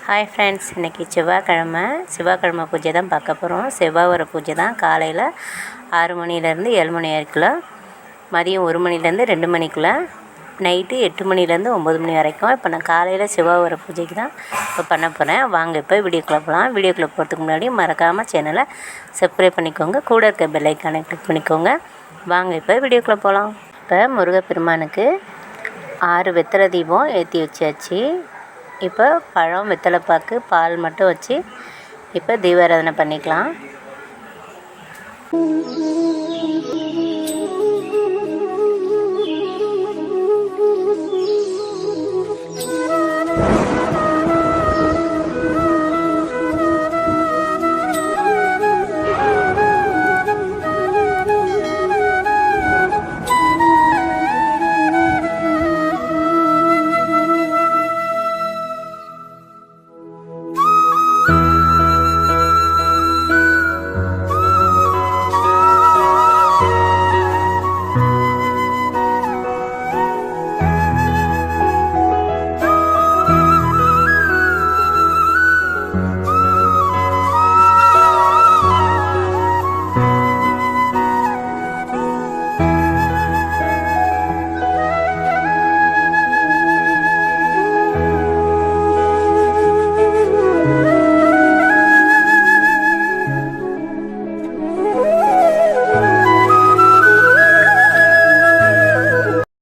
Hi friends, இன்றைக்கி செவ்வாய்க்கிழமை பூஜை தான் பார்க்க போகிறோம். செவ்வாய் வர பூஜை தான். காலையில் 6 மணிலேருந்து 7 மணி வரைக்குள்ள, மதியம் 1 மணிலேருந்து 2 மணிக்குள்ளே, நைட்டு 8 மணிலேருந்து 9 மணி வரைக்கும். இப்போ நான் காலையில் செவ்வாய் வர பூஜைக்கு தான் இப்போ பண்ண போகிறேன். வாங்க இப்போ வீடியோக்குள்ளே போகலாம். வீடியோக்குள்ளே போகிறதுக்கு முன்னாடி மறக்காமல் சேனலை சப்ஸ்கிரைப் பண்ணிக்கோங்க. கூட இருக்க பெல் ஐக்கானை கிளிக் பண்ணிக்கோங்க. வாங்க இப்போ வீடியோக்குள்ளே போகலாம். இப்போ முருகப்பெருமானுக்கு 6 வெத்தலை தீபம் ஏற்றி வச்சாச்சு. இப்போ பழம், வெத்தலைப்பாக்கு, பால் மட்டும் வச்சு இப்போ தீபாராதனை பண்ணிக்கலாம்.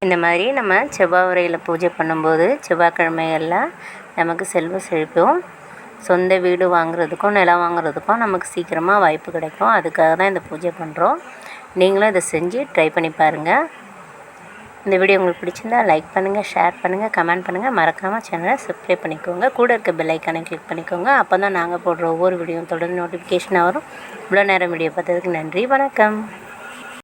இந்த மாதிரி நம்ம செவ்வாய் உரையில் பூஜை பண்ணும்போது செவ்வாய்க்கிழமைகளில் நமக்கு செல்வ செழிப்பும், சொந்த வீடு வாங்குறதுக்கும் நிலம் வாங்குறதுக்கும் நமக்கு சீக்கிரமாக வாய்ப்பு கிடைக்கும். அதுக்காக தான் இந்த பூஜை பண்ணுறோம். நீங்களும் இதை செஞ்சு ட்ரை பண்ணி பாருங்கள். இந்த வீடியோ உங்களுக்கு பிடிச்சிருந்தா லைக் பண்ணுங்கள், ஷேர் பண்ணுங்கள், கமெண்ட் பண்ணுங்கள். மறக்காமல் சேனலை சப்ஸ்கிரைப் பண்ணிக்கோங்க. கூட இருக்க பெல் ஐக்கானை கிளிக் பண்ணிக்கோங்க. அப்போ தான் நாங்கள் போடுற ஒவ்வொரு வீடியோவும் தொடர்ந்து நோட்டிஃபிகேஷனாக வரும். இவ்வளோ நேரம் வீடியோ பார்த்ததுக்கு நன்றி. வணக்கம்.